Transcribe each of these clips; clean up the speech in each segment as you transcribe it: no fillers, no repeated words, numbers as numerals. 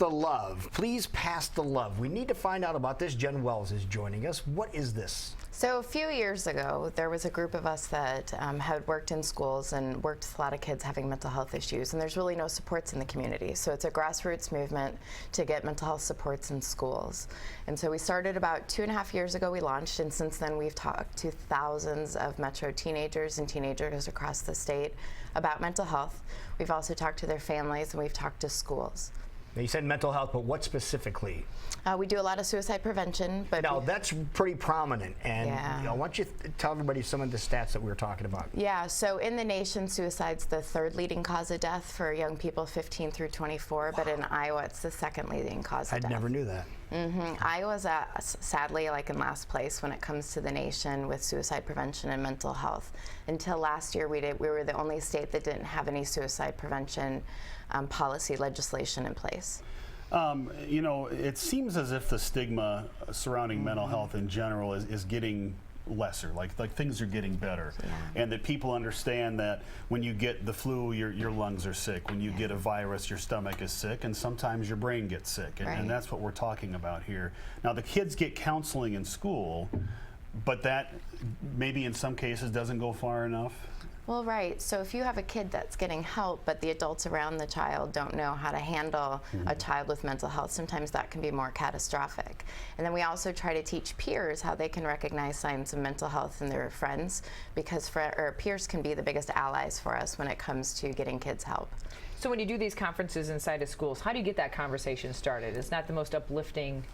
the love. Please pass the love. We need to find out about this. Jen Wells is joining us. What is this? So a few years ago, there was a group of us that had worked in schools and worked with a lot of kids having mental health issues, and there's really no supports in the community. So it's a grassroots movement to get mental health supports in schools. And so we started about 2.5 years ago, we launched, and since then we've talked to thousands of Metro teenagers and teenagers across the state about mental health. We've also talked to their families, and we've talked to schools. Now you said mental health, but what specifically? We do a lot of suicide prevention. But now that's pretty prominent, and yeah. why don't you tell everybody some of the stats that we were talking about? Yeah, so in the nation, suicide's the third leading cause of death for young people 15 through 24, wow. But in Iowa, it's the second leading cause of death. I never knew that. Iowa's sadly like in last place when it comes to the nation with suicide prevention and mental health. Until last year, we were the only state that didn't have any suicide prevention policy legislation in place. You know, it seems as if the stigma surrounding mental health in general is getting lesser, like things are getting better, yeah. And that people understand that when you get the flu, your lungs are sick. When you get a virus, your stomach is sick, and sometimes your brain gets sick, and that's what we're talking about here. Now, the kids get counseling in school, but that maybe in some cases doesn't go far enough. Well, right. So if you have a kid that's getting help, but the adults around the child don't know how to handle a child with mental health, sometimes that can be more catastrophic. And then we also try to teach peers how they can recognize signs of mental health in their friends, because peers can be the biggest allies for us when it comes to getting kids help. So when you do these conferences inside of schools, how do you get that conversation started? It's not the most uplifting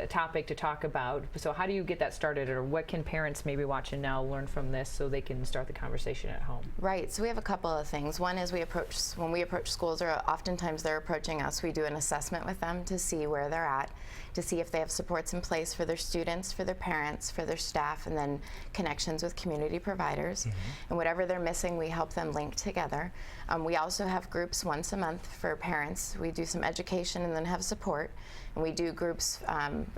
topic to talk about. So how do you get that started, or what can parents maybe watching now learn from this so they can start the conversation at home? Right. So we have a couple of things. One is when we approach schools, or oftentimes they're approaching us, we do an assessment with them to see where they're at, to see if they have supports in place for their students, for their parents, for their staff, and then connections with community providers. And whatever they're missing, we help them link together. We also have groups once a month for parents. We do some education and then have support. And we do groups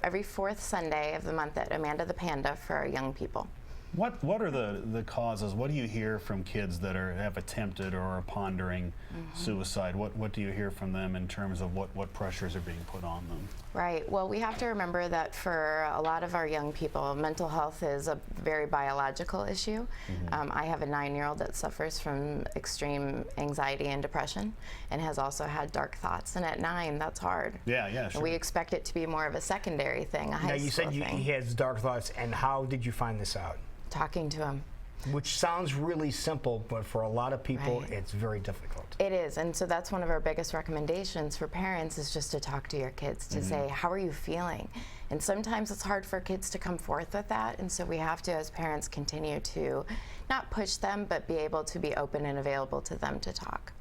every fourth Sunday of the month at Amanda the Panda for our young people. What are the causes? What do you hear from kids that have attempted or are pondering suicide? What do you hear from them in terms of what pressures are being put on them? Right. Well, we have to remember that for a lot of our young people, mental health is a very biological issue. I have a 9-year-old that suffers from extreme anxiety and depression, and has also had dark thoughts. And at 9, that's hard. Yeah, sure. And we expect it to be more of a secondary thing, a high school thing. Now, you said he has dark thoughts, and how did you find this out? Talking to him. Which sounds really simple, but for a lot of people, it's very difficult. It is, and so that's one of our biggest recommendations for parents, is just to talk to your kids, to say, how are you feeling? And sometimes it's hard for kids to come forth with that, and so we have to, as parents, continue to not push them, but be able to be open and available to them to talk.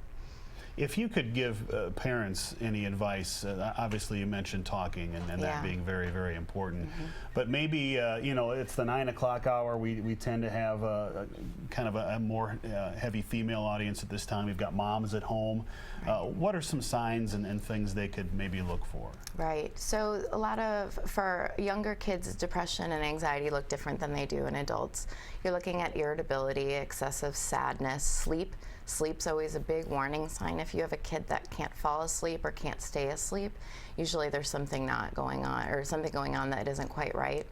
If you could give parents any advice, obviously you mentioned talking and that being very, very important, but maybe, you know, it's the 9 o'clock hour. We tend to have kind of a more heavy female audience at this time. We've got moms at home. What are some signs and things they could maybe look for? Right. So for younger kids, depression and anxiety look different than they do in adults. You're looking at irritability, excessive sadness, sleep. Sleep's always a big warning sign. If you have a kid that can't fall asleep or can't stay asleep, usually there's something not going on, or something going on that isn't quite right.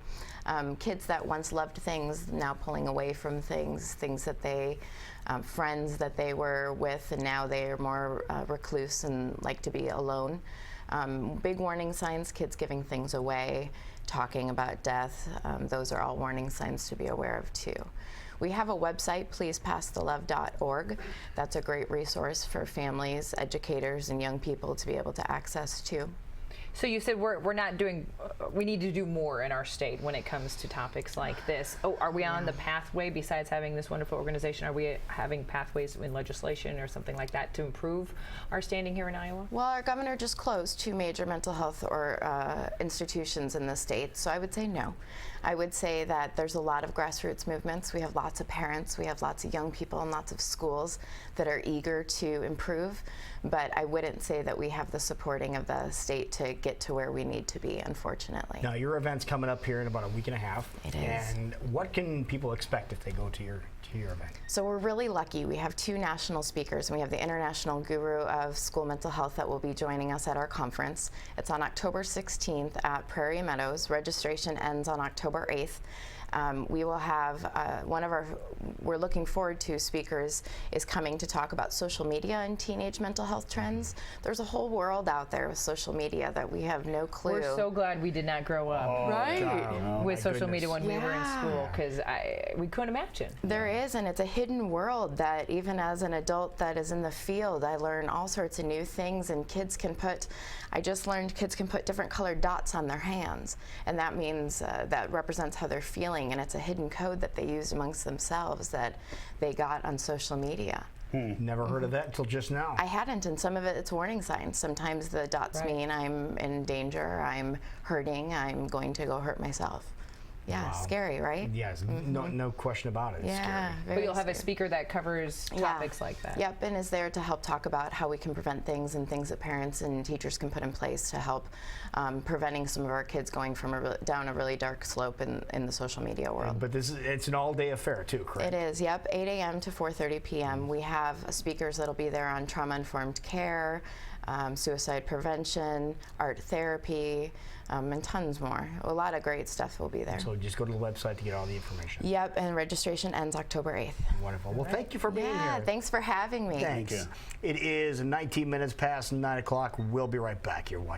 Kids that once loved things, now pulling away from things that they, friends that they were with, and now they are more recluse and like to be alone. Big warning signs, kids giving things away, talking about death. Those are all warning signs to be aware of too. We have a website, pleasepassTheLove.org. That's a great resource for families, educators, and young people to be able to access too. So you said we're not doing, we need to do more in our state when it comes to topics like this. Oh, are we on the pathway, besides having this wonderful organization, are we having pathways in legislation or something like that to improve our standing here in Iowa? Well, our governor just closed 2 major mental health institutions in the state, so I would say no. I would say that there's a lot of grassroots movements. We have lots of parents, we have lots of young people, and lots of schools that are eager to improve, but I wouldn't say that we have the supporting of the state to get to where we need to be, unfortunately. Now, your event's coming up here in about a week and a half. It is. And what can people expect if they go to to your event? So we're really lucky. We have 2 national speakers, and we have the international guru of school mental health that will be joining us at our conference. It's on October 16th at Prairie Meadows. Registration ends on October 8th. We will have we're looking forward to speakers is coming to talk about social media and teenage mental health trends. There's a whole world out there with social media that we have no clue. We're so glad we did not grow up Right. with my social media goodness. when we were in school, because we couldn't imagine. There is, and it's a hidden world that even as an adult that is in the field, I learn all sorts of new things, and I just learned kids can put different colored dots on their hands, and that means that represents how they're feeling, and it's a hidden code that they use amongst themselves that they got on social media. Never heard of that until just now. I hadn't, and some of it's warning signs. Sometimes the dots mean I'm in danger, I'm hurting, I'm going to go hurt myself. Yeah, Wow. scary, right? Yes, no question about it. It's Yeah, scary. But you'll have a scary. speaker that covers topics like that. Yep, and is there to help talk about how we can prevent things and things that parents and teachers can put in place to help preventing some of our kids going from down a really dark slope in the social media world. But it's an all-day affair too, correct? It is, yep, 8 a.m. to 4:30 p.m. We have speakers that'll be there on trauma-informed care, suicide prevention, art therapy, and tons more. A lot of great stuff will be there. So just go to the website to get all the information. Yep, and registration ends October 8th. Wonderful. Well, thank you for being Yeah, here. thanks for having me. Thanks. you. It is 19 minutes past 9 o'clock. We'll be right back. You're watching.